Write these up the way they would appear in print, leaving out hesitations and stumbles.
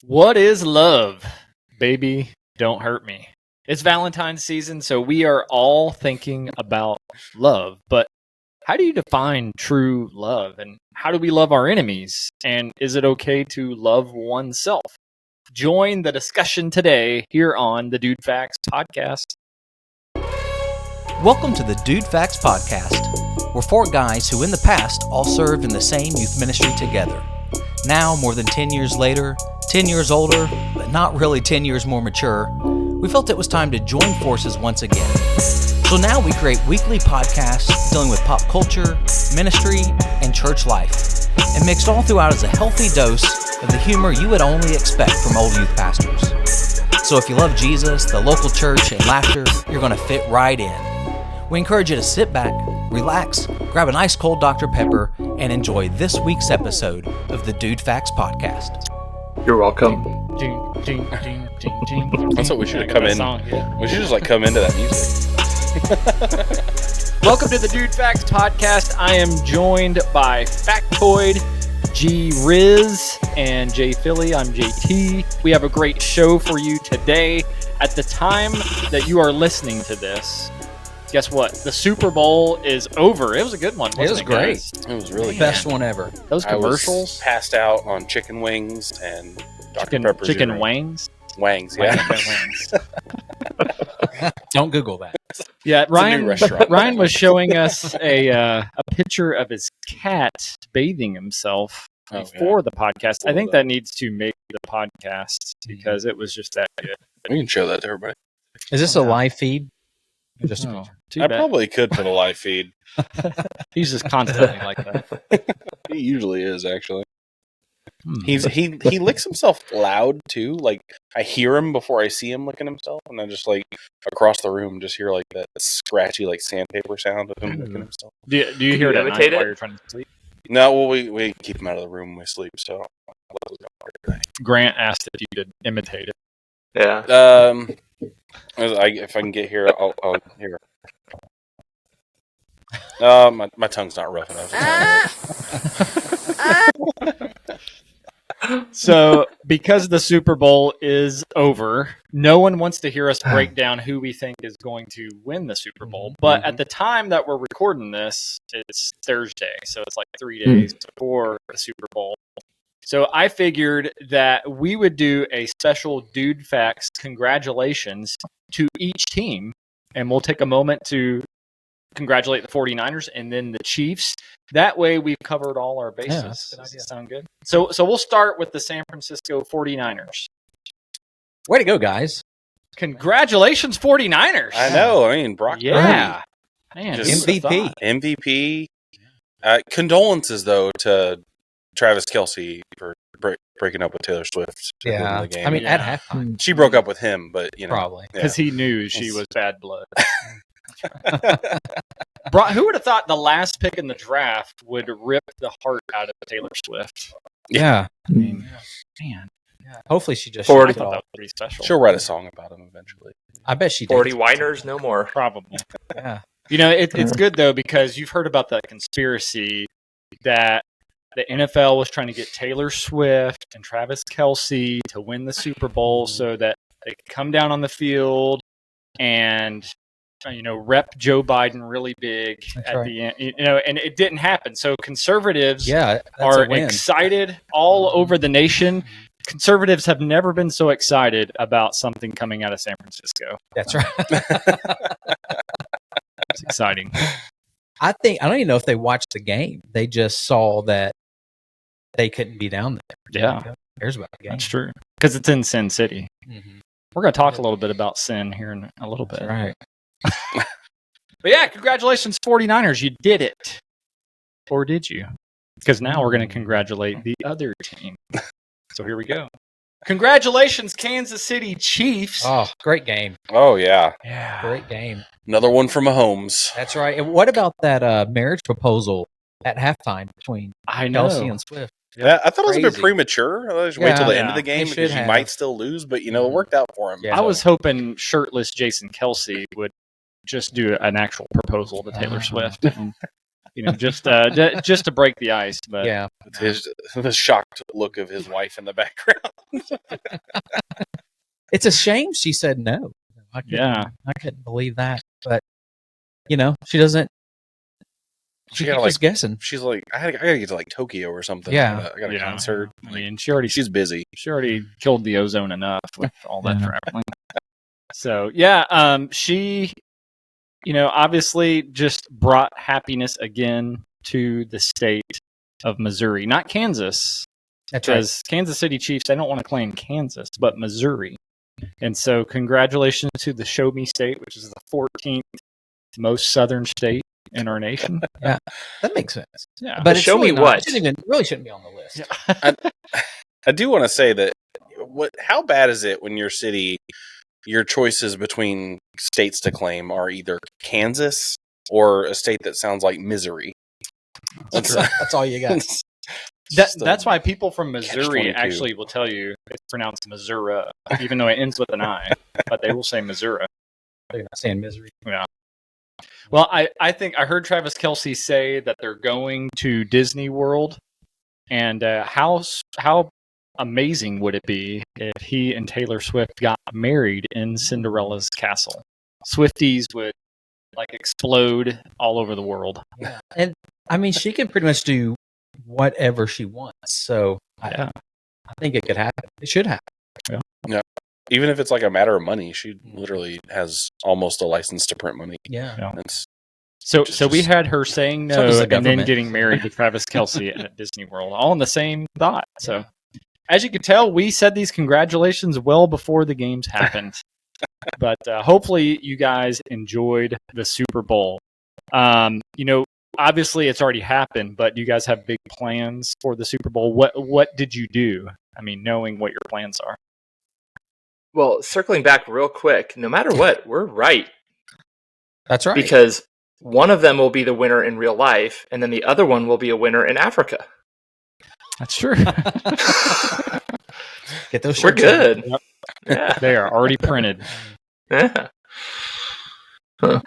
What is love? Baby, don't hurt me. It's Valentine's season, so we are all thinking about love. But how do you define true love? And how do we love our enemies? And is it okay to love oneself? Join the discussion today here on the DudeFax podcast. Welcome to the DudeFax podcast. We're four guys who in the past all served in the same youth ministry together. Now, more than 10 years later, 10 years older, but not really 10 years more mature, we felt it was time to join forces once again. So now we create weekly podcasts dealing with pop culture, ministry, and church life, and mixed all throughout is a healthy dose of the humor you would only expect from old youth pastors. So if you love Jesus, the local church, and laughter, you're going to fit right in. We encourage you to sit back, relax, grab an ice cold Dr. Pepper, and enjoy this week's episode of the DudeFax podcast. You're welcome. That's what we should have come in. We should just come into that music. Welcome to the DudeFax podcast. I am joined by Factoid, G Riz, and J Philly. I'm JT. We have a great show for you today. At the time that you are listening to this, guess what? The Super Bowl is over. It was a good one. It was great. Guys? It was really Best one ever. Those commercials. I was passed out on chicken wings and Dr. Pepper. Chicken wangs. Wangs, yeah. Don't Google that. Yeah, Ryan was showing us a picture of his cat bathing himself before the podcast. I think that needs to make the podcast because it was just that good. We can show that to everybody. Is this a live feed? Just I probably could put a live feed. He's just constantly like that. He usually is, actually. He licks himself loud too. Like I hear him before I see him licking himself, and I just across the room just hear that scratchy sandpaper sound of him licking himself. Do you hear it at night while you're trying to sleep? No, well we keep him out of the room when we sleep. So Grant asked if you could imitate it. Yeah. If I can get here, I'll hear. My tongue's not rough enough. So, because the Super Bowl is over, no one wants to hear us break down who we think is going to win the Super Bowl. But at the time that we're recording this, it's Thursday. So it's 3 days before the Super Bowl. So I figured that we would do a special DudeFax congratulations to each team. And we'll take a moment to congratulate the 49ers and then the Chiefs. That way we've covered all our bases. Does that sound good? So we'll start with the San Francisco 49ers. Way to go, guys. Congratulations, 49ers. I know. I mean, Brock. Yeah. Man, MVP. MVP. Condolences, though, to Travis Kelce for breaking up with Taylor Swift. Yeah. The game. I mean, at halftime. She broke up with him, but, Probably. Because he knew she was bad blood. Who would have thought the last pick in the draft would rip the heart out of Taylor Swift? Yeah. I mean, man. Yeah. Hopefully she just 40. I thought that was pretty special. She'll write a song about him eventually. I bet she did. 40 whiners, no more. Probably. Yeah. It's good, though, because you've heard about that conspiracy that the NFL was trying to get Taylor Swift and Travis Kelce to win the Super Bowl so that they could come down on the field and rep Joe Biden really big the end, and it didn't happen. So conservatives are excited all over the nation. Conservatives have never been so excited about something coming out of San Francisco. That's right. It's exciting. I don't even know if they watched the game. They just saw that they couldn't be down there. Yeah. Here's about the game. That's true. Because it's in Sin City. Mm-hmm. We're going to talk a little bit about sin here in a little bit. That's right. But yeah, congratulations, 49ers. You did it. Or did you? Because now we're going to congratulate the other team. So here we go. Congratulations, Kansas City Chiefs. Oh, great game. Oh, yeah. Yeah. Great game. Another one from Mahomes. That's right. And what about that marriage proposal at halftime between Kelce and Swift? Yeah, I thought it was a bit premature. I just wait till the end of the game because you might still lose, but it worked out for him. Yeah. I was hoping shirtless Jason Kelce would just do an actual proposal to Taylor Swift. And, just to break the ice. But yeah, The shocked look of his wife in the background. It's a shame she said no. I couldn't believe that. But she doesn't. She keeps us guessing. She's like, I gotta get to like Tokyo or something. Yeah. I got a concert. I mean, she's busy. She already killed the ozone enough with all that traveling. So she, obviously just brought happiness again to the state of Missouri, not Kansas. That's right. Because Kansas City Chiefs, they don't want to claim Kansas, but Missouri. And so congratulations to the Show Me State, which is the 14th most southern state in our nation. Yeah, that makes sense. Yeah, but show me what? It really shouldn't be on the list. Yeah. I do want to say that how bad is it when your city, your choices between states to claim are either Kansas or a state that sounds like Missouri? That's all you got. That's why people from Missouri actually will tell you it's pronounced Missouri, even though it ends with an I, but they will say Missouri. They're not saying misery. Yeah. Well, I think I heard Travis Kelce say that they're going to Disney World, and how amazing would it be if he and Taylor Swift got married in Cinderella's castle? Swifties would explode all over the world. Yeah. And I mean, she can pretty much do whatever she wants. So I think it could happen. It should happen. Yeah. Even if it's like a matter of money, she literally has almost a license to print money. Yeah. So we had her saying no and then getting married to Travis Kelce at Disney World, all in the same thought. So as you can tell, we said these congratulations well before the games happened. But hopefully you guys enjoyed the Super Bowl. Obviously it's already happened, but you guys have big plans for the Super Bowl. What did you do? I mean, knowing what your plans are. Well, circling back real quick, no matter what, we're right. That's right. Because one of them will be the winner in real life, and then the other one will be a winner in Africa. That's true. Get those shirts. We're good. Yep. Yeah. They are already printed. Yeah. Huh.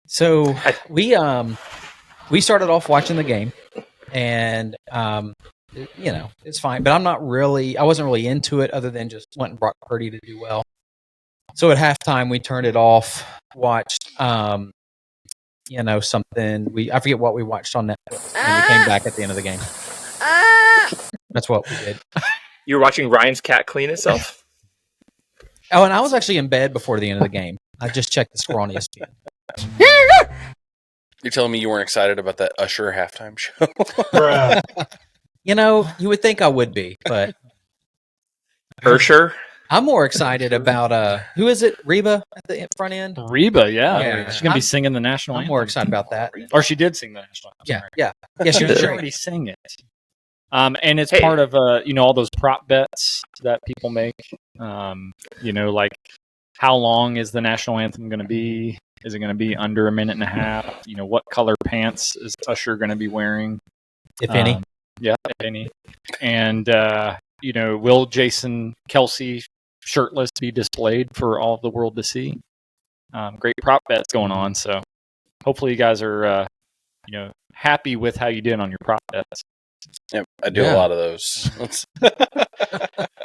So we started off watching the game, and it's fine. But I wasn't really into it, other than just went and brought Purdy to do well. So at halftime we turned it off, watched something. I forget what we watched on Netflix, and we came back at the end of the game. That's what we did. You were watching Ryan's cat clean itself? Oh, and I was actually in bed before the end of the game. I just checked the score on ESPN. You're telling me you weren't excited about that Usher halftime show? You would think I would be, but Usher? I'm more excited about who is it? Reba at the front end? Reba, yeah. She's gonna be singing the national anthem. I'm more excited about that. Or she did sing the national anthem. Yeah. She already sang it. And it's part of all those prop bets that people make. Like how long is the national anthem going to be? Is it going to be under a minute and a half? What color pants is Usher going to be wearing? If any. Yeah, if any. And will Jason Kelce shirtless be displayed for all of the world to see? Great prop bets going on. So hopefully you guys are happy with how you did on your prop bets. Yeah, I do a lot of those.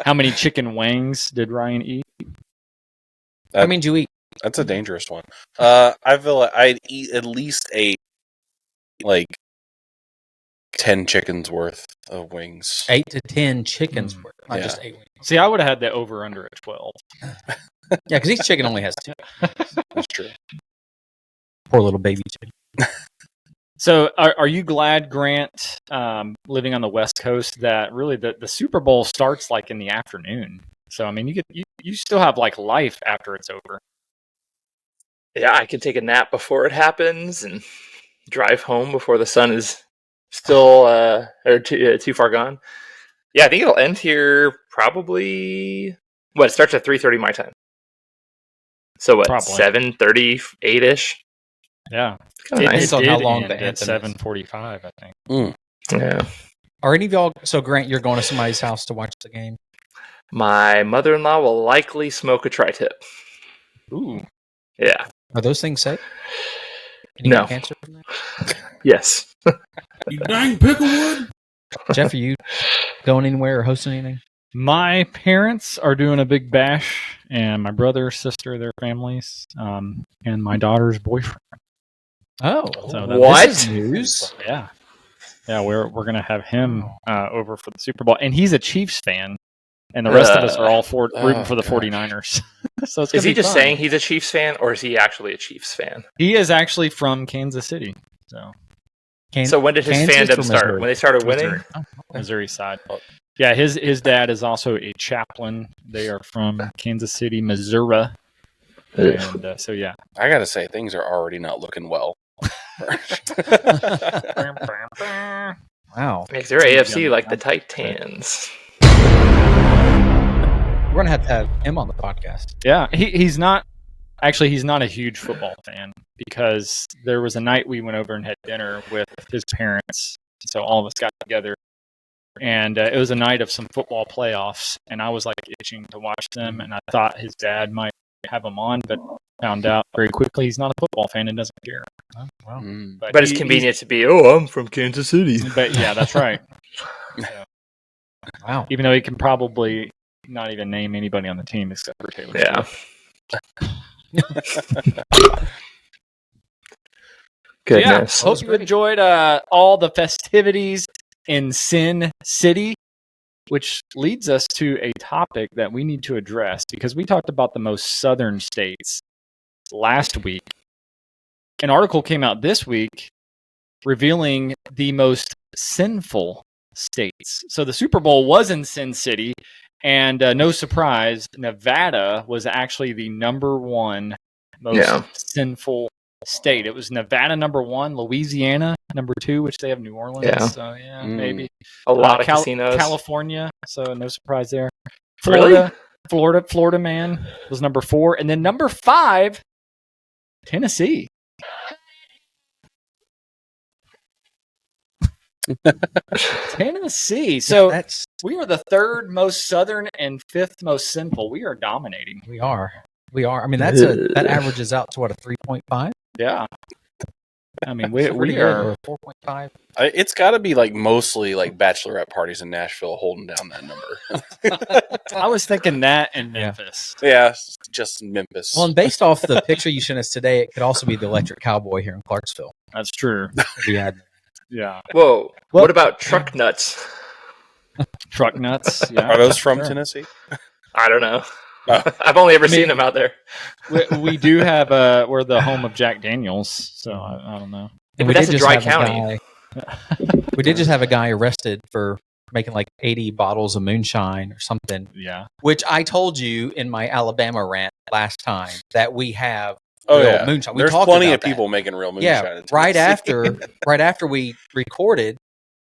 How many chicken wings did Ryan eat? How many did you eat? That's a dangerous one. I feel like I'd eat at least 10 chickens worth of wings. 8 to 10 chickens worth, not just 8 wings. See, I would have had that over under at 12. Yeah, because each chicken only has 2. That's true. Poor little baby chicken. So are you glad, Grant, living on the West Coast, that really the Super Bowl starts in the afternoon? So, I mean, you still have life after it's over. Yeah, I can take a nap before it happens and drive home before the sun is still too far gone. Yeah, I think it'll end here probably. It starts at 3:30 my time. So what? 7:38ish. Yeah, nice. It how long the at 7:45, I think. Yeah. Are any of y'all? So, Grant, you're going to somebody's house to watch the game? My mother-in-law will likely smoke a tri-tip. Ooh. Yeah. Are those things safe? No. Cancer from that? Yes. You dang picklewood. Jeff, are you going anywhere or hosting anything? My parents are doing a big bash, and my brother, sister, their families, and my daughter's boyfriend. Oh, So What? This is news. Yeah, we're gonna have him over for the Super Bowl, and he's a Chiefs fan, and the rest of us are all rooting for the 49ers. So it's Is he be just fun. saying he's a Chiefs fan, or is he actually a Chiefs fan? He is actually from Kansas City. So So when did his Kansas or fandom start? Missouri? When they started winning? Missouri, Missouri side. Yeah, his dad is also a chaplain. They are from Kansas City, Missouri. And so, yeah. I gotta say, things are already not looking well. Wow. Makes their AFC like the Titans. We're going to have him on the podcast. Yeah, he's not a huge football fan, because there was a night we went over and had dinner with his parents. So all of us got together, and it was a night of some football playoffs, and I was like itching to watch them, and I thought his dad might have him on, but found out very quickly he's not a football fan and doesn't care. Oh, wow. But it's convenient to be, I'm from Kansas City. But yeah, that's right. So, Wow. even though he can probably not even name anybody on the team except for Taylor Swift. Goodness. Yeah, hope you enjoyed all the festivities in Sin City, which leads us to a topic that we need to address, because we talked about the most southern states last week. An article came out this week revealing the most sinful states. So the Super Bowl was in Sin City, and no surprise, Nevada was actually the number one most sinful state. It was Nevada number one, Louisiana number two, which they have New Orleans. Yeah. So maybe a lot of casinos. California, so no surprise there. Really? Florida man was number 4, and then number 5, Tennessee. Tennessee. So we are the 3rd most southern and 5th most sinful. We are dominating. We are. I mean, that averages out to what, a 3.5? Yeah. I mean, we are 4.5. It's got to be like mostly like bachelorette parties in Nashville holding down that number. I was thinking that in Memphis. Yeah, just Memphis. Well, and based off the picture you sent us today, it could also be the Electric Cowboy here in Clarksville. That's true. Yeah. Whoa. What about truck nuts? Truck nuts? Yeah. Are those from Tennessee? I don't know. I've only ever seen them out there. We do have we're the home of Jack Daniels, so I don't know. Yeah, but that's a dry county. We did just have a guy arrested for making like 80 bottles of moonshine or something. Yeah. Which I told you in my Alabama rant last time that we have moonshine. There's plenty of people making real moonshine. Yeah. Right after we recorded,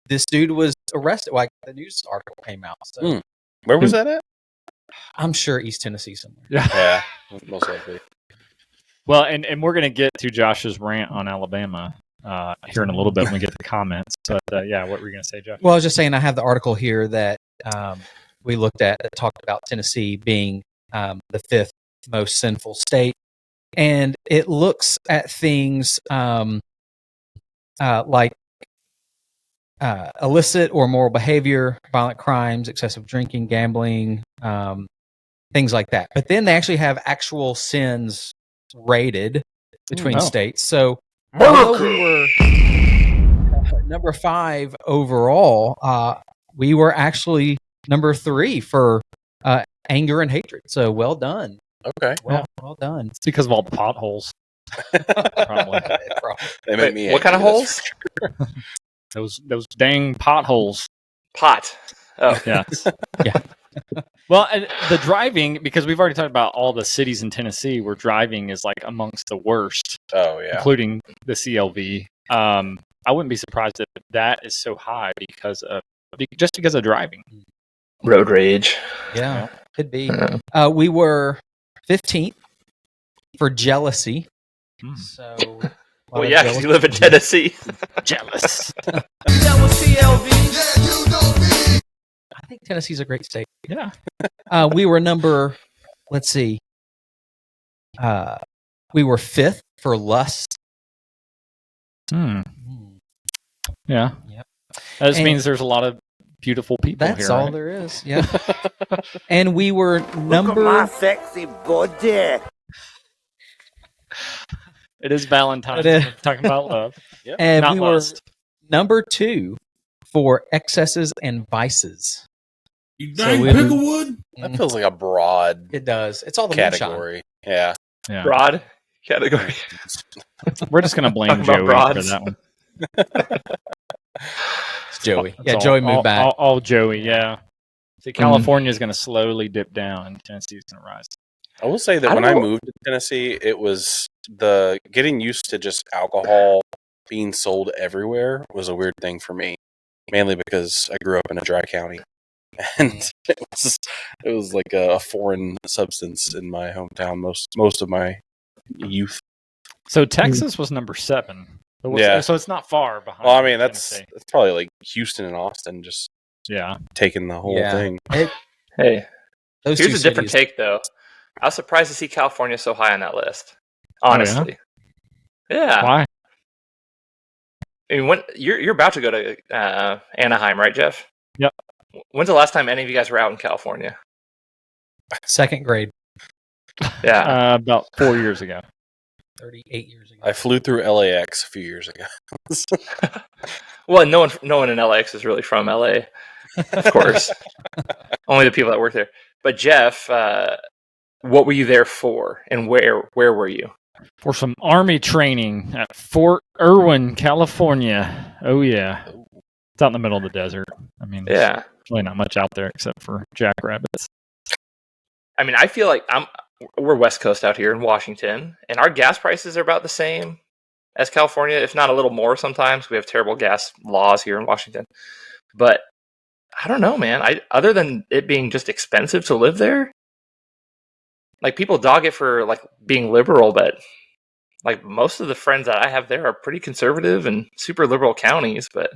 this dude was arrested. Like the news article came out. So. Where was that at? I'm sure East Tennessee somewhere. Yeah, most likely. Well, and we're going to get to Josh's rant on Alabama here in a little bit when we get the comments. But what were you going to say, Josh? Well, I was just saying I have the article here that we looked at that talked about Tennessee being the 5th most sinful state. And it looks at things like illicit or immoral behavior, violent crimes, excessive drinking, gambling, things like that. But then they actually have actual sins rated between states. So although we were number 5 overall, we were actually number 3 for anger and hatred. So well done. Okay. Well done. It's because of all the potholes. Probably. They made me what kind of holes? Those dang potholes. Pot. Oh. Yeah. Yeah. Well, the driving, because we've already talked about all the cities in Tennessee where driving is like amongst the worst. Oh, yeah. Including the CLV. I wouldn't be surprised if that is so high because of driving. Road rage. Yeah, could be. We were 15th for jealousy. So, well, yeah, because you live in Tennessee. Jealous. I think Tennessee's a great state. Yeah. We were number, let's see. We were 5th for lust. Yeah. Yep. That just means there's a lot of beautiful people here. That's all right? there is. Yeah. And we were Look at my sexy body. It is Valentine. It is. We're talking about love. And Not we lust. were number 2 for excesses and vices. You So dang we- Picklewood? That feels like a broad It does. It's all the moonshine. category. Yeah. Yeah. Broad category. We're just going to blame Talking about Joey for broads. that one. It's Joey. It's Yeah, all- Joey moved all- back. All Joey, yeah. See, California is going to slowly dip down, and Tennessee is going to rise. I will say that I when don't I know. moved to Tennessee, it was the getting used to just alcohol being sold everywhere was a weird thing for me. Mainly because I grew up in a dry county. And it was like a foreign substance in my hometown most of my youth. So Texas was number 7. Yeah. So it's not far behind. Well, I mean that's Tennessee. probably like Houston and Austin just Yeah. taking the whole Yeah. thing. Hey, Those here's two a different cities- take, though. I was surprised to see California so high on that list. Oh, yeah? Honestly. Yeah. Why? I mean, when you're about to go to Anaheim, right, Jeff? Yep. When's the last time any of you guys were out in California? Second grade, Yeah. About 4 years ago. 38 years ago. I flew through LAX a few years ago. Well, no one in LAX is really from LA, of course. Only the people that work there. But Jeff, what were you there for, and where were you? For some Army training at Fort Irwin, California. Oh, yeah. It's out in the middle of the desert. I mean, there's Yeah. really not much out there except for jackrabbits. I mean, I feel like we're West Coast out here in Washington, and our gas prices are about the same as California, if not a little more sometimes. We have terrible gas laws here in Washington. But I don't know, man. Other than it being just expensive to live there, like people dog it for like being liberal, but like most of the friends that I have there are pretty conservative and super liberal counties. But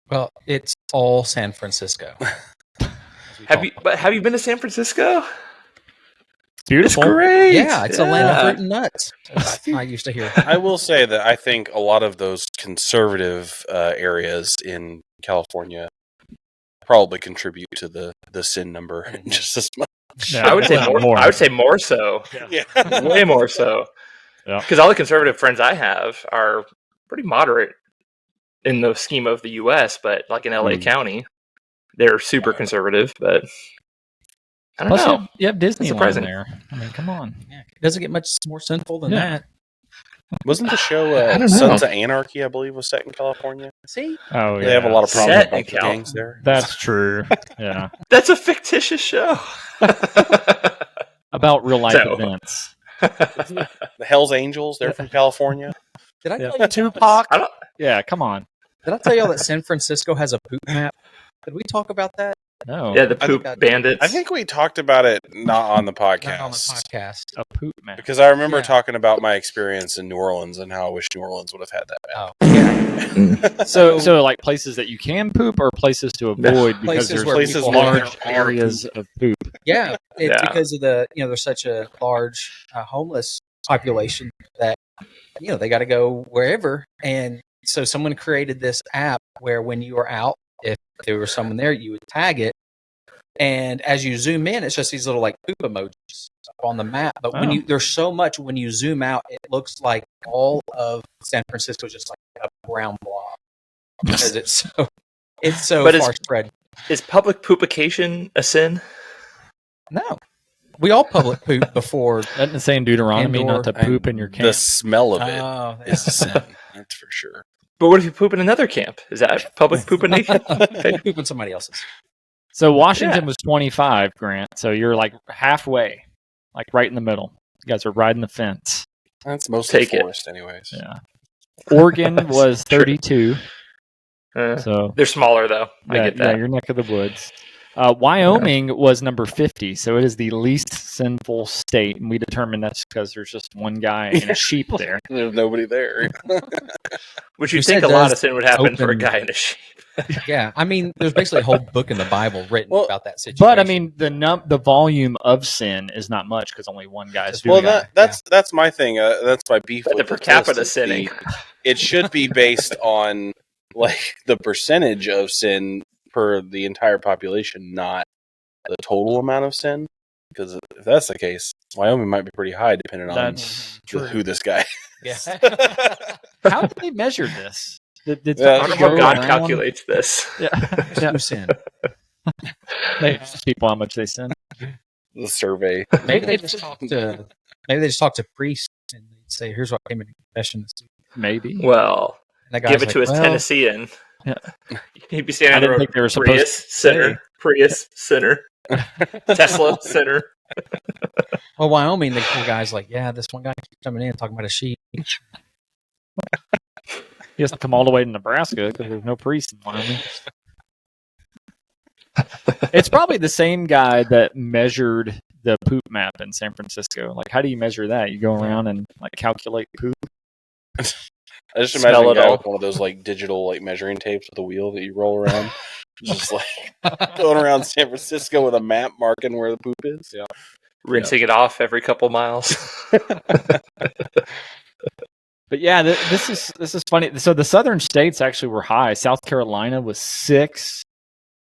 Well, it's all San Francisco. have you been to San Francisco? Beautiful. It's great. Yeah, it's a land of fruit and nuts. as I used to hear. I will say that I think a lot of those conservative areas in California probably contribute to the sin number just as much. Yeah, I would say yeah, more. I would say more so. Yeah. Way more so. Yeah. Because all the conservative friends I have are pretty moderate in the scheme of the U.S., but like in L.A. County, they're super conservative. But I don't Plus, know. you have Disneyland surprising. there. I mean, come on. Yeah, it doesn't get much more sinful than Yeah. that. Wasn't the show don't know. Sons of Anarchy, I believe, was set in California? See? Oh, yeah. They have a lot of Set problems in with the Cal- gangs there. That's true. Yeah. That's a fictitious show. About real life So- events. The Hell's Angels, they're from California. Did I Yeah. tell you Tupac? Yeah, come on. Did I tell y'all that San Francisco has a poop map? Did we talk about that? No. Yeah, the I poop think bandits. I think we talked about it not on the podcast. Not on the podcast. A poop man. Because I remember Yeah. talking about my experience in New Orleans and how I wish New Orleans would have had that. Oh, yeah. So like places that you can poop or places to avoid because Places there's where Places people where large there are areas of poop. Yeah, it's Yeah. because of there's such a large homeless population that they got to go wherever, and so someone created this app where when you are out, if there was someone there, you would tag it, and as you zoom in, it's just these little like poop emojis up on the map. But when there's so much when you zoom out, it looks like all of San Francisco is just like a brown blob because it's so But far spread. Is public poopication a sin? No, we all public poop before. Doesn't it say in Deuteronomy Indoor- not to poop in your camp? The smell of it Oh, is a sin. That's for sure. But what if you poop in another camp? Is that public poopination? poop in somebody else's. So Washington Yeah. was 25, Grant. So you're like halfway, like right in the middle. You guys are riding the fence. That's mostly Take it. forest, anyways. Yeah. Oregon was 32. So They're smaller, though. I yeah, get that. yeah, your neck of the woods. Wyoming was number 50, so it is the least sinful state, and we determined that's because there's just one guy and a sheep there. There's nobody there. Which you You think said a lot does of sin would happen for a open- guy in a sheep. Yeah, I mean, there's basically a whole book in the Bible written Well, about that situation. But I mean, the volume of sin is not much because only one guy is Well, doing it. that's my thing. That's my beef But the with per this capita is sinning. It should be based on like the percentage of sin per the entire population, not the total amount of sin. Because if that's the case, Wyoming might be pretty high, depending on who this guy is. Yeah. How did they measure this? Did I don't know how God around? calculates this. Yeah. Sin. They ask people how much they sin. The survey. Maybe they just talk to priests and they say, "Here's what came into confession this week." Maybe. Well, And that guy's give it like, to his well, Tennessean. Yeah. He'd be standing I on the didn't road. think they were supposed Prius, to sinner. Prius, sinner. Tesla, sinner. Well, Wyoming, the guy's like, "Yeah, this one guy keeps coming in talking about a sheep." He has to come all the way to Nebraska because there's no priest in Wyoming. It's probably the same guy that measured the poop map in San Francisco. Like, how do you measure that? You go around and like calculate poop. I just Smell imagine a it guy all. with one of those like digital like measuring tapes with a wheel that you roll around, just like going around San Francisco with a map marking where the poop is. Yeah, Rinsing it off every couple miles. But yeah, this is funny. So the southern states actually were high. South Carolina was 6.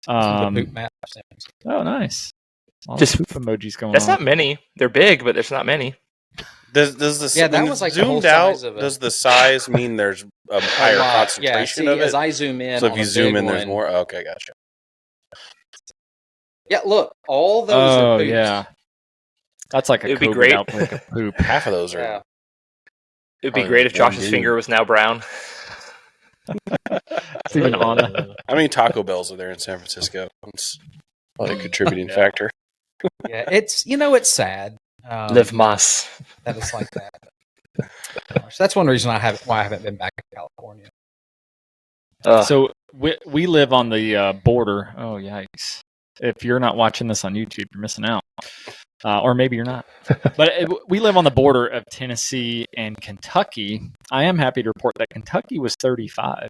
The poop map. Oh, nice. Just poop emojis going That's on. not many. They're big, but there's not many. Does the Yeah, that when was like the zoomed whole out? size of a- Does the size mean there's a higher concentration yeah, see, of it? as I zoom in, So if on you a zoom big in, there's one- more. Okay, gotcha. Yeah, look, all those are poops. yeah. That's like a It'd be COVID great. outbreak of poop. Half of those are. Yeah. It'd be Probably great if one Josh's dude. finger was now brown. It's even on the How many Taco Bells are there in San Francisco? It's a contributing factor. Yeah, it's sad. Live Moss. That it's like that. Gosh, that's one reason why I haven't been back to California. So we live on the border. Oh, yikes. If you're not watching this on YouTube, you're missing out. Or maybe you're not. But we live on the border of Tennessee and Kentucky. I am happy to report that Kentucky was 35.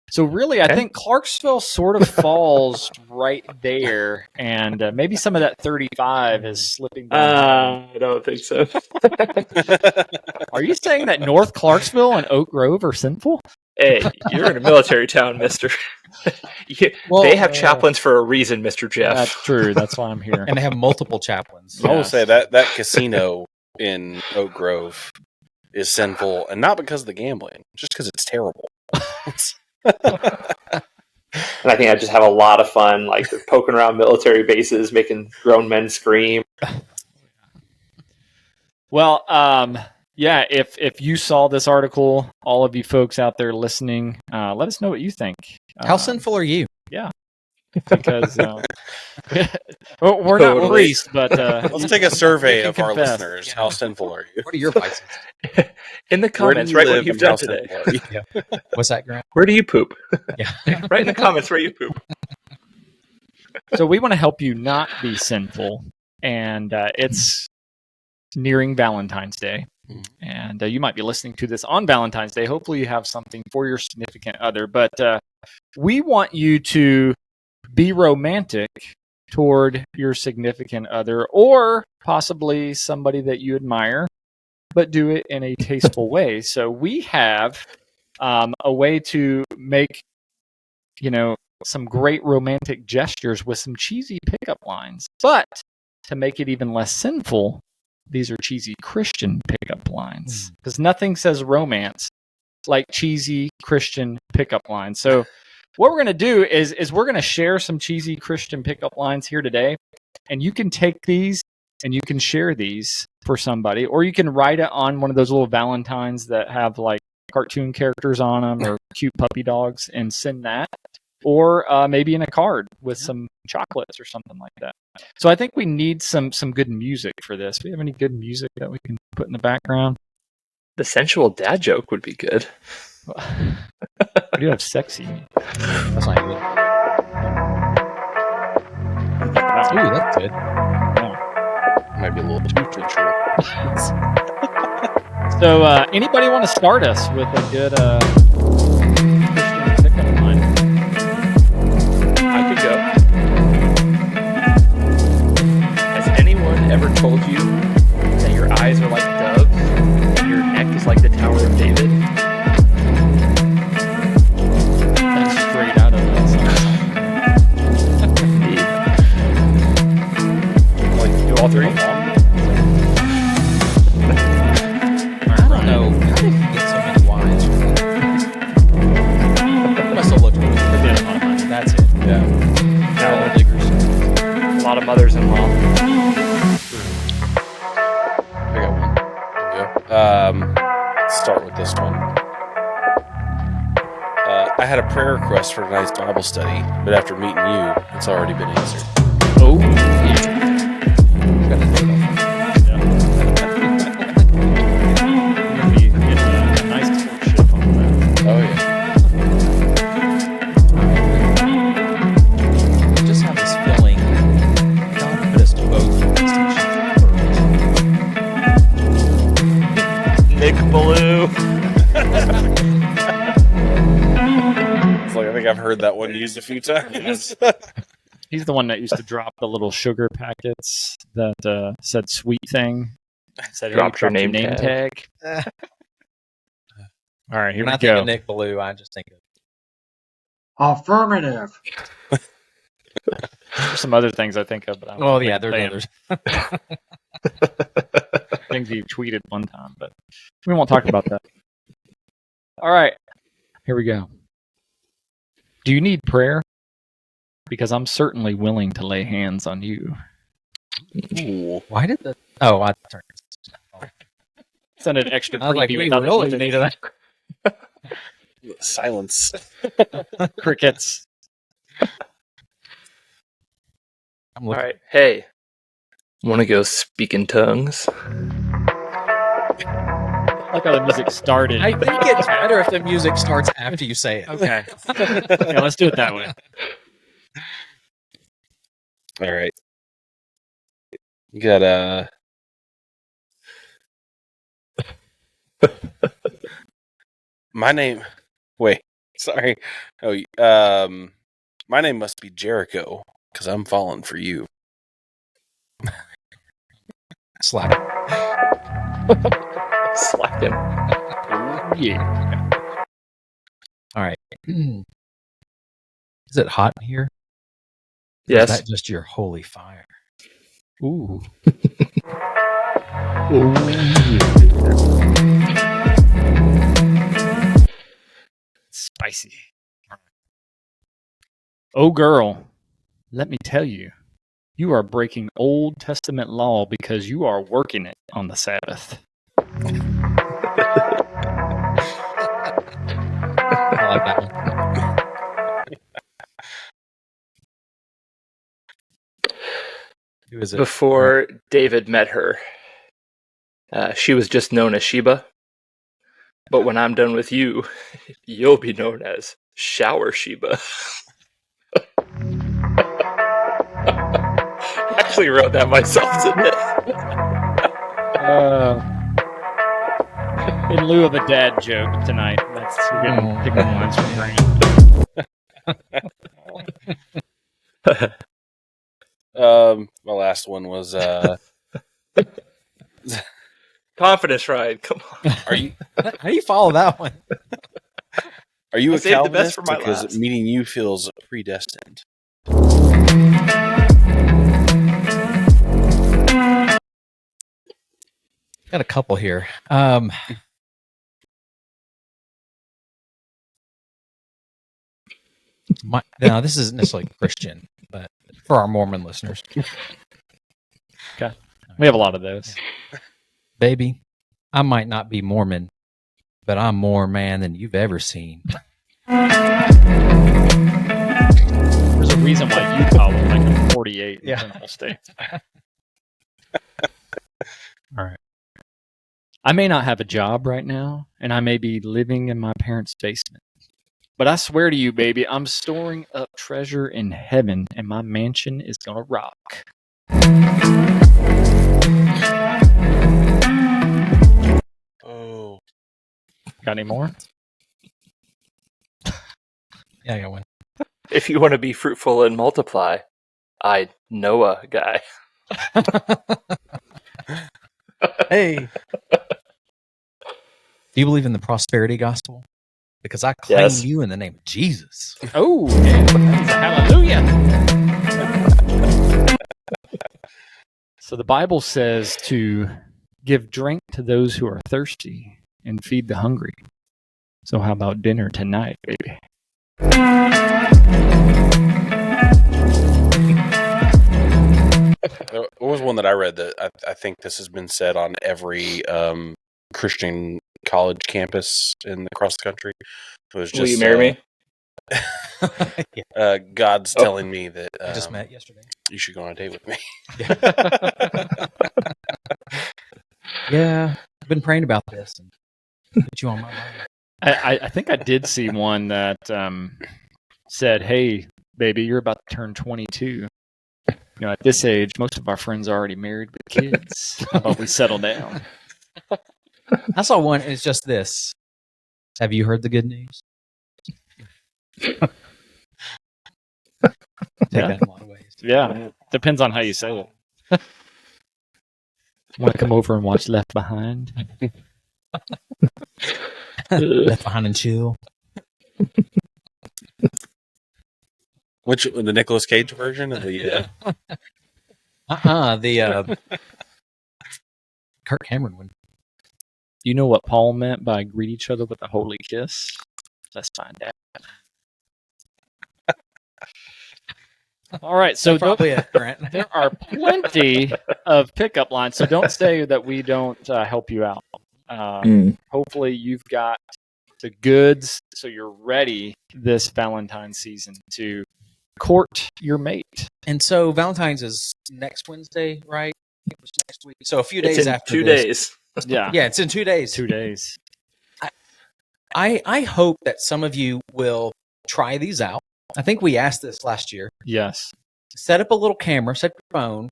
So really, I think Clarksville sort of falls right there. And maybe some of that 35 is slipping down. I don't think so. Are you saying that North Clarksville and Oak Grove are sinful? Hey, you're in a military town, mister. They have chaplains for a reason, Mr. Jeff. That's true. That's why I'm here. And they have multiple chaplains. I will say that casino in Oak Grove is sinful, and not because of the gambling, just because it's terrible. And I think I just have a lot of fun, like poking around military bases, making grown men scream. Well, yeah, if you saw this article, all of you folks out there listening, let us know what you think. How sinful are you? Because we're not priests, but Let's take a survey can of our confess. listeners. How sinful are you? What are your vices? In the comments, write what you've done today. What's that, Grant? Where do you poop? Yeah. Write in the comments where you poop. so we want to help you not be sinful, and it's nearing Valentine's Day. And you might be listening to this on Valentine's Day. Hopefully you have something for your significant other. But we want you to be romantic toward your significant other, or possibly somebody that you admire, but do it in a tasteful way. So we have a way to make, some great romantic gestures with some cheesy pickup lines. But to make it even less sinful, these are cheesy Christian pickup lines, because nothing says romance like cheesy Christian pickup lines. So what we're going to do is we're going to share some cheesy Christian pickup lines here today, and you can take these and you can share these for somebody, or you can write it on one of those little Valentines that have like cartoon characters on them or cute puppy dogs and send that, or maybe in a card with some chocolates or something like that. So I think we need some good music for this. Do we have any good music that we can put in the background? The sensual dad joke would be good. We do have sexy. That's not good. Ooh, that's good. Might be a little too sensual. So anybody want to start us with a good Christian pickup line? I could go. Has anyone ever told you that your eyes are like doves and your neck is like the Tower of David? a prayer request for tonight's Bible study, but after meeting you, it's already been answered. Oh, yeah. Be getting a nice ship on that. Oh, yeah. I just have this feeling God put us both in this Nick Blue. It's like I think I've heard that one used a few times. He's the one that used to drop the little sugar packets that said "sweet thing." Said, Dropped your name tag. All right, here When we I think go. of Nick Ballou, I just think of Affirmative. There's some other things I think of, but I don't Oh think yeah, I'll there's say 'em. others. Things you tweeted one time, but we won't talk about that. All right, here we go. Do you need prayer? Because I'm certainly willing to lay hands on you. Ooh. Why did the? Oh, I turned. Sounded extra I was like, creepy we without the really music. needed that. Silence. Crickets. I'm All looking. right. Hey, want to go speak in tongues? I like how the music started. I think it's better if the music starts after you say it. Okay. Yeah, let's do it that way. All right. You got my name. Wait, sorry. Oh, my name must be Jericho because I'm falling for you. Slap. Slack him. Yeah. All right. Is it hot in here? Or Yes. Is that just your holy fire? Ooh. Spicy. Oh, girl, let me tell you, you are breaking Old Testament law because you are working it on the Sabbath. I like that one. Who is it? Before David met her, she was just known as Sheba. But when I'm done with you, you'll be known as Shower Sheba. Actually wrote that myself today. In lieu of a dad joke tonight, that's we're getting lines from Grant. My last one was Confidence ride, come on. Are you How do you follow that one? are you I a saved the best Calvinist? for my Because last. meeting you feels predestined. Got a couple here. Now, this isn't necessarily Christian, but for our Mormon listeners. Okay. We have a lot of those. Baby, I might not be Mormon, but I'm more man than you've ever seen. There's a reason why Utah was like a 48 in the whole states. All right. I may not have a job right now, and I may be living in my parents' basement. But I swear to you, baby, I'm storing up treasure in heaven, and my mansion is going to rock. Oh. Got any more? Yeah, I got one. If you want to be fruitful and multiply, I know a guy. Hey. Do you believe in the prosperity gospel? Because I claim Yes. you in the name of Jesus. Oh, yeah. Hallelujah. So the Bible says to give drink to those who are thirsty and feed the hungry. So how about dinner tonight, baby? There was one that I read that I think this has been said on every Christian college campus across the country. It was just, Will you marry me? God's telling me that I just met yesterday. you should go on a date with me. Yeah, I've been praying about this and put you on my mind. I think I did see one that said, "Hey, baby, you're about to turn 22. At this age, most of our friends are already married with kids. How about we settle down?" I saw one, and it's just this. Have you heard the good news? Take that in a lot of ways. Yeah, depends on how you say it. Want to come over and watch Left Behind? Left Behind and chill. The Nicolas Cage version of the The Kirk Cameron one. You know what Paul meant by greet each other with a holy kiss? Let's find out. All right, so Probably it, Grant. there are plenty of pickup lines, so don't say that we don't help you out. Hopefully you've got the goods, so you're ready this Valentine season to court your mate. And so Valentine's is next Wednesday, right? It was next week. So a few days It's in after 2 this. days. Yeah, Yeah, it's in 2 days. 2 days. I hope that some of you will try these out. I think we asked this last year. Yes. Set up a little camera, set your phone,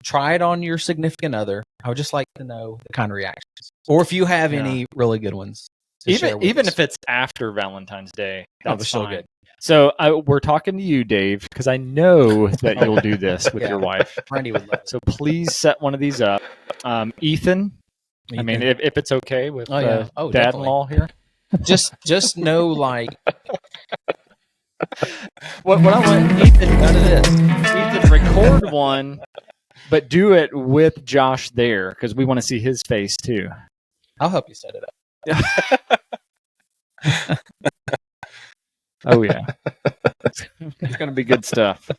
try it on your significant other. I would just like to know the kind of reactions. Or if you have any really good ones. Even if it's after Valentine's Day, that's still fine. good. So we're talking to you, Dave, because I know that you'll do this with your wife. Brandy would love it. So please set one of these up. Ethan, I mean, if it's okay with dad-in-law here. Just know, like, What I want Ethan, none of this. Ethan, record one, but do it with Josh there because we want to see his face too. I'll help you set it up. Oh yeah, it's going to be good stuff.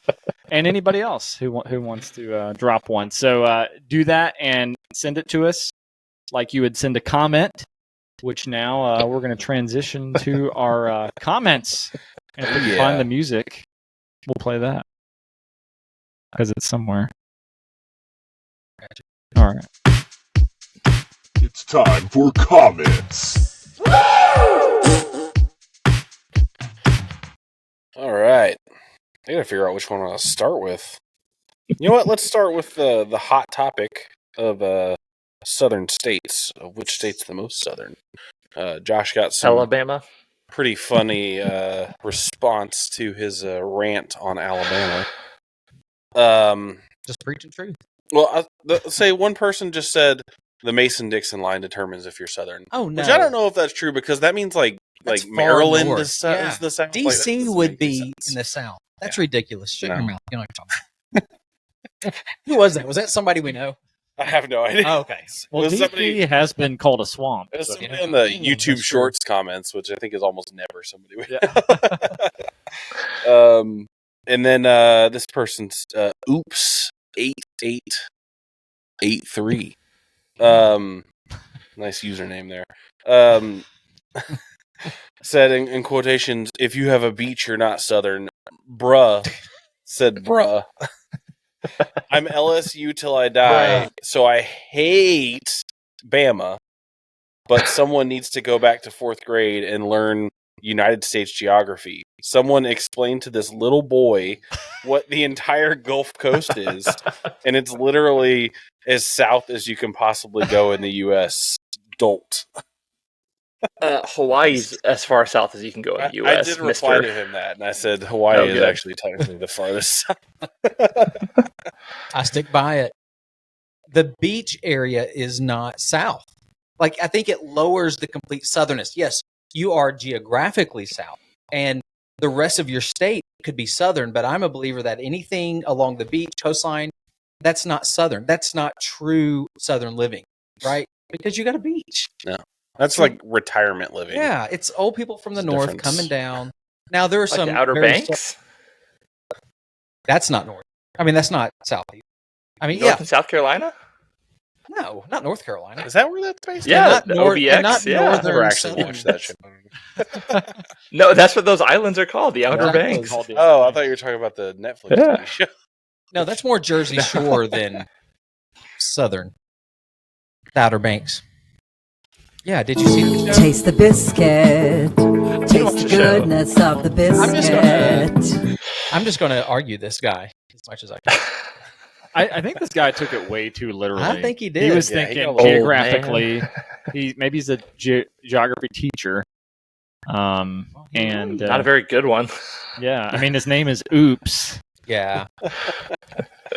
And anybody else who wants to drop one, so do that and send it to us like you would send a comment. Which now we're going to transition to our comments. And if we can find the music, we'll play that. Because it's somewhere. All right. It's time for comments. All right. I gotta figure out which one I'll start with. You know what? Let's start with the hot topic of southern states. Which state's the most southern? Josh got some Alabama. pretty funny response to his rant on Alabama. Just preaching truth. Well, say one person just said the Mason-Dixon line determines if you're southern. Oh, no. Which I don't know if that's true because that means like That's Maryland far is north. the South. DC would be in the South. That's ridiculous. Shut your mouth. You know what I'm talking about. Who was that? Was that somebody we know? I have no idea. Oh, okay. Well, It was DC has been called a swamp. It was so- somebody on the YouTube Shorts comments, which I think is almost never somebody. And then this person's oops 8883. Nice username there. Said in quotations, if you have a beach, you're not southern. Bruh said bruh. I'm LSU till I die, so I hate Bama. But someone needs to go back to 4th grade and learn United States geography. Someone explain to this little boy what the entire Gulf Coast is, and it's literally as south as you can possibly go in the U.S. Dolt. Hawaii's as far south as you can go in the U.S. I did reply to him that, and I said Hawaii is actually technically the farthest south. I stick by it. The beach area is not south. Like, I think it lowers the complete southernness. Yes, you are geographically south, and the rest of your state could be southern, but I'm a believer that anything along the beach, coastline, that's not southern. That's not true southern living, right? Because you got a beach. No. That's like retirement living. Yeah, it's old people from the It's north difference. coming down. Now, there are Like some the Outer very Banks, That's not north. I mean, that's not south either. I mean, North yeah, and South Carolina. No, not North Carolina. Is that where that's based? Yeah, not the north, OBX, not yeah. I've northern. never actually southern. watched that show. No, that's what those islands are called, the Outer Exactly. Banks. Called the- Oh, I thought you were talking about the Netflix Yeah. TV show. No, that's more Jersey Shore than southern. The Outer Banks. Yeah, did you see the show? Taste the biscuit. watch Taste the the show. goodness of the biscuit. I'm just going to argue this guy as much as I can. I think this guy took it way too literally. I think he did. He was Yeah, he thinking got a little- geographically. Maybe he's a geography teacher. And Not a very good one. yeah, I mean his name is Oops. Yeah.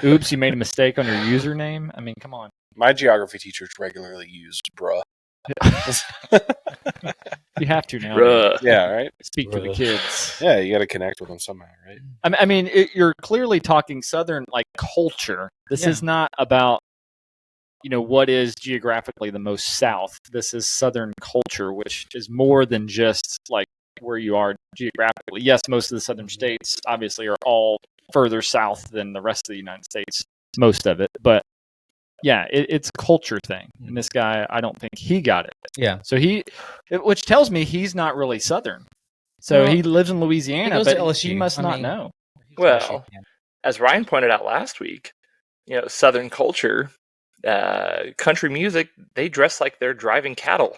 Oops, you made a mistake on your username. I mean, come on. My geography teachers regularly used bruh. You have to now. Bruh. Yeah, right? Speak to the Bruh. kids. Yeah, you got to connect with them somehow, right? I mean, you're clearly talking Southern like culture. This Yeah. is not about what is geographically the most south. This is Southern culture, which is more than just like where you are geographically. Yes, most of the Southern states obviously are all further south than the rest of the United States. Most of it, but yeah, it's a culture thing. And this guy, I don't think he got it. Yeah. So which tells me he's not really Southern. So Well, he lives in Louisiana, goes to but LSU. he must I not mean- know. Well, as Ryan pointed out last week, Southern culture, country music, they dress like they're driving cattle.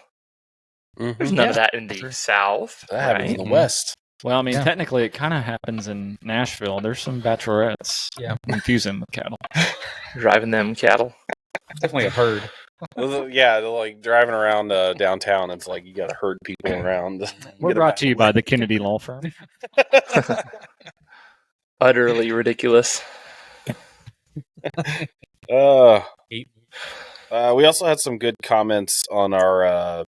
There's none of that in the South. That happens right? in the West. Well, I mean, Yeah. technically, it kind of happens in Nashville. There's some bachelorettes. Yeah. Confuse them with cattle. Driving them cattle. Definitely a herd. Yeah, they're like driving around downtown. It's like you got to herd people around. We're brought to you by the Kennedy Law Firm. Utterly ridiculous. We also had some good comments on our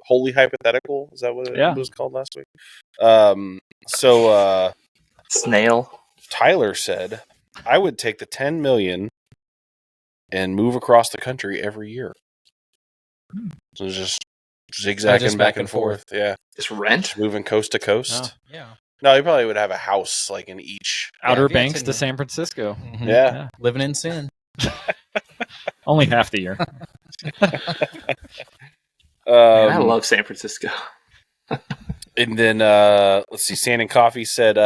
holy hypothetical. Is that what it was called last week? So Snail. Tyler said, "I would take the 10 million and move across the country every year." So just zigzagging back and forth. Yeah, Just rent? just moving coast to coast. Oh. Yeah. No, he probably would have a house like in each. Outer if you had Banks 10 to San Francisco. Mhm. Yeah. Living in sin. Only half the year. Man, I love San Francisco. And then let's see, Sand and Coffee said,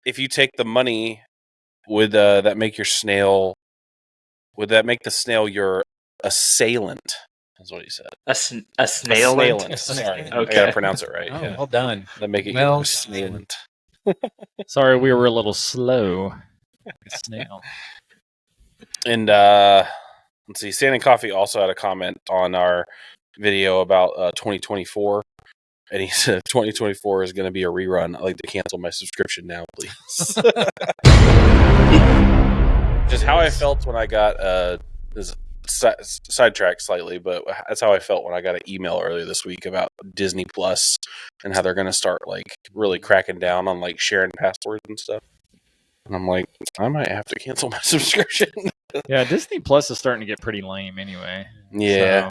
if you take the money, would that make your snail? Would that make the snail your assailant? That's what he said. A snail? Assailant. Sorry, I Okay. gotta pronounce it right. Oh, Yeah. well done. That make it Well your assailant. Sorry, we were a little slow. Snail. And let's see, Sand and Coffee also had a comment on our video about 2024. And he said, 2024 is going to be a rerun. I'd like to cancel my subscription now, please. Just how I felt when I got this sidetracked slightly, but that's how I felt when I got an email earlier this week about Disney Plus and how they're going to start like really cracking down on like sharing passwords and stuff. And I'm like, I might have to cancel my subscription. Yeah, Disney Plus is starting to get pretty lame anyway. Yeah, So,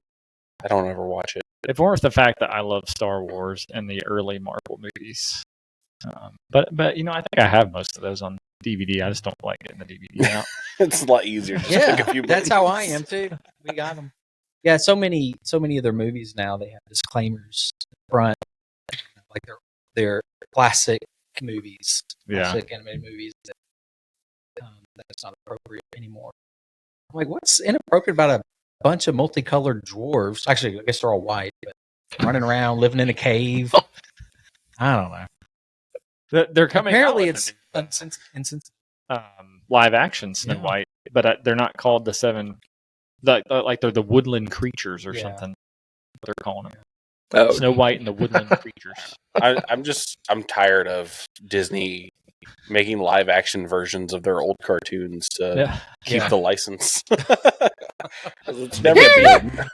I don't ever watch it. if it weren't for the fact that I love Star Wars and the early Marvel movies. But I think I have most of those on DVD. I just don't like getting the DVD out. It's a lot easier. Just Yeah, pick a few that's how I movies. am too. We got them. Yeah, so many of their movies now they have disclaimers front, like they're classic movies, classic animated movies that's not appropriate anymore. I'm like, what's inappropriate about a bunch of multicolored dwarves? Actually, I guess they're all white, but running around living in a cave. I don't know. They're coming. Apparently, out it's insensitive. live action Snow Yeah. White, but they're not called the seven. Like they're the woodland creatures or Yeah. something. They're calling them Oh, Snow White and the woodland creatures. I'm tired of Disney making live action versions of their old cartoons to Yeah. keep Yeah. the license. It's never been.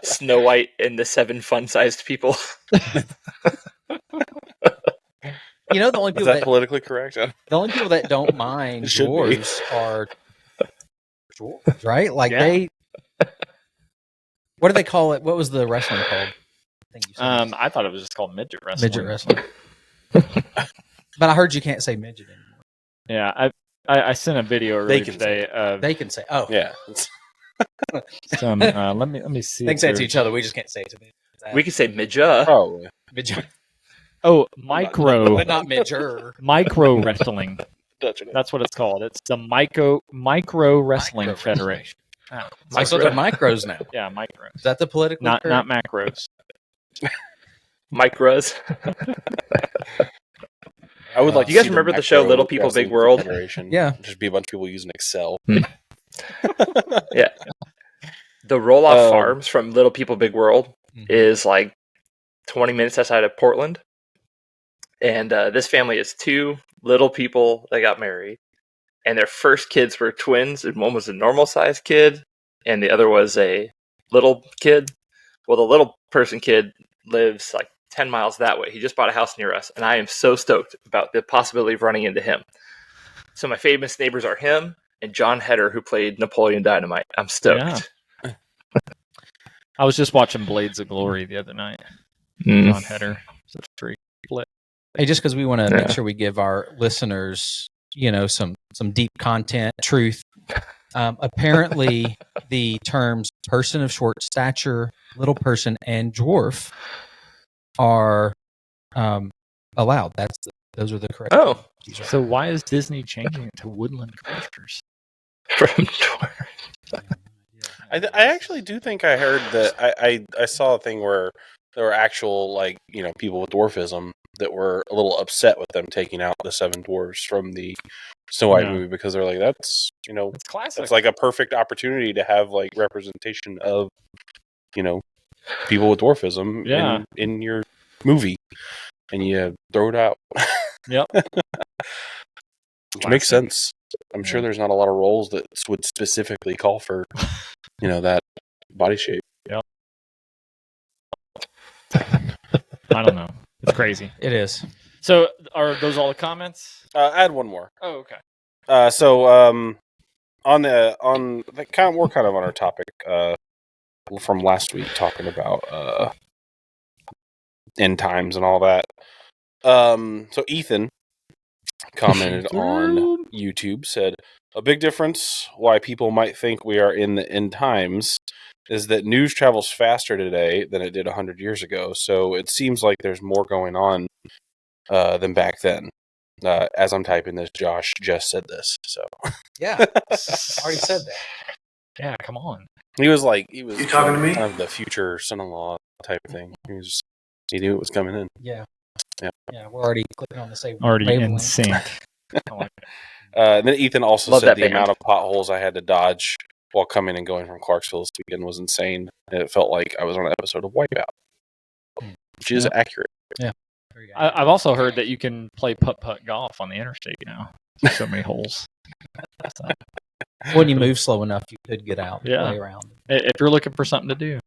Snow White and the 7 fun-sized people. You know, the only Is people that that politically correct? don't mind It should be. dwarves are dwarves, right? Like Yeah. what do they call it? What was the wrestling called? I think you said I thought it was just called midget wrestling. midget wrestling. But I heard you can't say midget anymore. Yeah, I sent a video earlier today of They can say, "Oh, Yeah. some. Let me see. They can say it if to there's- each other. We just can't say it to them." We could say midja. Probably. Oh, not micro but not midger. micro wrestling. Touching it. That's what it's called. It's the micro wrestling Micro wrestling. federation. So they're micros now. Yeah, micros. Is that the political? Not macros. Micros. I would like. You guys to see remember the Macro show Little People, Big Wrestling World? Federation. Yeah. Just be a bunch of people using Excel. Yeah. The roll-off Um, farms from Little People, Big World is like 20 minutes outside of Portland. And this family is 2 little people that got married. And their first kids were twins. And one was a normal-sized kid. And the other was a little kid. Well, the little person kid lives like 10 miles that way. He just bought a house near us. And I am so stoked about the possibility of running into him. So my famous neighbors are him and John Heder, who played Napoleon Dynamite. I'm stoked. Yeah. I was just watching Blades of Glory the other night. John Heder. Such a treat. Hey, just because we want to Yeah. make sure we give our listeners, some deep content, truth. Apparently, the terms "person of short stature," "little person," and "dwarf" are allowed. Those are the correct. Oh. So why is Disney changing it to woodland creatures? From I actually do think I heard that. I saw a thing where there were actual people with dwarfism that were a little upset with them taking out the 7 dwarves from the Snow White Yeah. movie because they're like, that's It's classic. that's like a perfect opportunity to have like representation of people with dwarfism Yeah. in your movie, and you throw it out. Yep. Which makes sense. I'm sure there's not a lot of roles that would specifically call for that body shape. I don't know. It's crazy. It is. So are those all the comments? Add one more. Oh, okay. On the we're kind of on our topic from last week, talking about end times and all that. So Ethan commented on YouTube, said, "A big difference why people might think we are in the end times is that news travels faster today than it did 100 years ago. So it seems like there's more going on than back then." As I'm typing this, Josh just said this. So Yeah, I already said that. Yeah, come on. he was You talking to me? kind of the future son-in-law type of thing. He knew it was coming in. Yeah. Yeah. Yeah, we're already clicking on the same Already in wavelength. sync. I like it. And then Ethan also Love said that the band. amount of potholes I had to dodge while coming and going from Clarksville this weekend was insane. And it felt like I was on an episode of Wipeout, which is accurate. I've also heard that you can play putt-putt golf on the interstate now. There's so many holes. So, When you move slow enough, you could get out and Yeah. play around. if you're looking for something to do,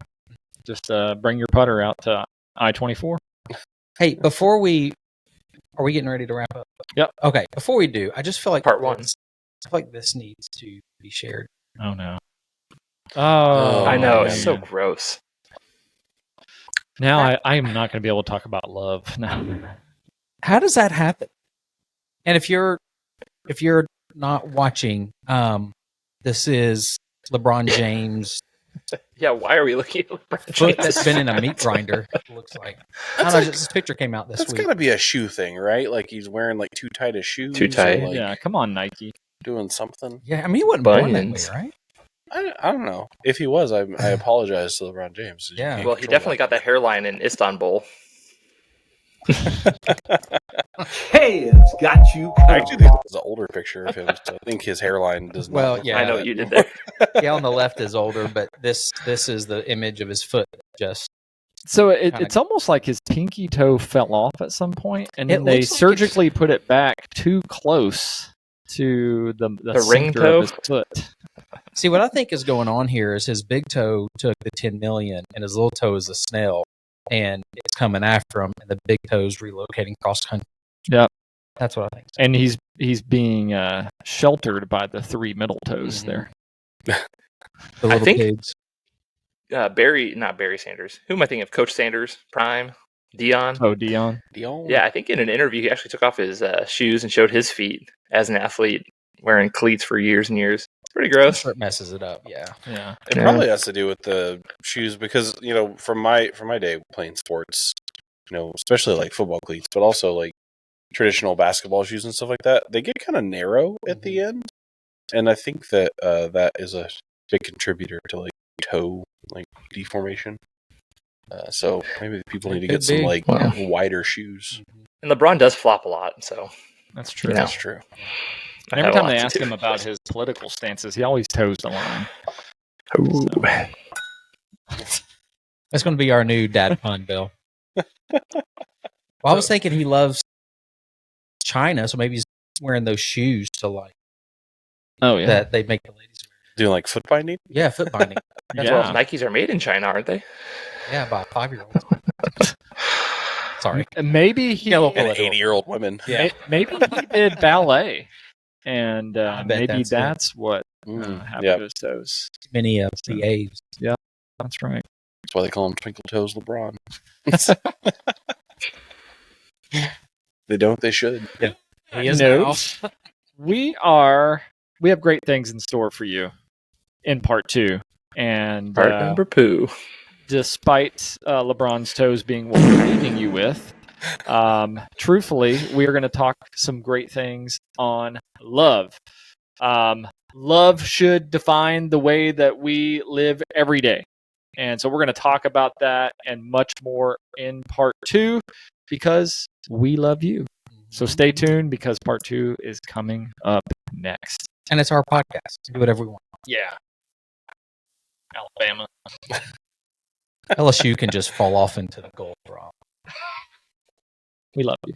just bring your putter out to I-24. Hey, are we getting ready to wrap up? Yep. Okay, before we do, I just feel like Part 1. I feel like this needs to be shared. Oh, no. Oh, I know, man. it's so gross. Now I am not going to be able to talk about love. No. How does that happen? And if you're not watching, this is LeBron James' Yeah, why are we looking at LeBron foot James? that's been in a meat grinder. It looks like. I don't know, this picture came out this That's week. got to be a shoe thing, right? Like he's wearing like too tight of shoes. Too tight. Or, like, Yeah, come on, Nike. doing something. Yeah, I mean, he wasn't born that way, Bunions. right? I don't know. If he was, I apologize to LeBron James. You Yeah. can't Well, he control definitely got that hairline in Istanbul. Hey, it's got you I covered. actually think it was an older picture of him. So I think his hairline does not. Well, look yeah. I know what you did there. Yeah, on the left is older, but this is the image of his foot. Just So Kinda- it's almost like his pinky toe fell off at some point, and then It they looks like surgically put it back too close to the ring center toe? of his foot. see what I think is going on here is his big toe took the 10 million, and his little toe is a snail, and it's coming after him, and the big toe's relocating cross country. Yep. That's what I think. And he's being sheltered by the 3 middle toes Mhm. there. The I little think- kids. Not Barry Sanders. Who am I thinking of? Coach Sanders, Prime, Dion. Oh, Dion. Dion. Yeah, I think in an interview he actually took off his shoes and showed his feet as an athlete wearing cleats for years and years. It's pretty gross. It messes it up. Yeah. Yeah. It probably has to do with the shoes because from my day playing sports, especially like football cleats, but also like traditional basketball shoes and stuff like that, they get kind of narrow at the end, and I think that that is a big contributor to like toe like deformation. So maybe people need to get some like wider shoes. And LeBron does flop a lot, so That's true. That's true. And every time they ask him about his political stances, he always toes the line. Ooh. That's going to be our new dad pun, Bill. Well, I was thinking he loves China, so maybe he's wearing those shoes to like. Oh yeah, that they make the ladies wear. Doing like foot binding. Yeah, foot binding. Well, Nikes are made in China, aren't they? Yeah, by 5-year-olds. Sorry, maybe he and 80-year-old women. Yeah, maybe he did ballet, and maybe that's what happened to his toes. Many of CAs. Yeah, that's right. That's why they call him Twinkle Toes LeBron. They don't. They should. Yeah. He is now. We have great things in store for you in part 2, and part number 2. Despite LeBron's toes being what we're leaving you with, truthfully, we are going to talk some great things on love. Love should define the way that we live every day. And so we're going to talk about that and much more in part 2 because we love you. So stay tuned because part 2 is coming up next. And it's our podcast. Do whatever we want. Yeah. Alabama. LSU can just fall off into the Gulf, Rob. We love you.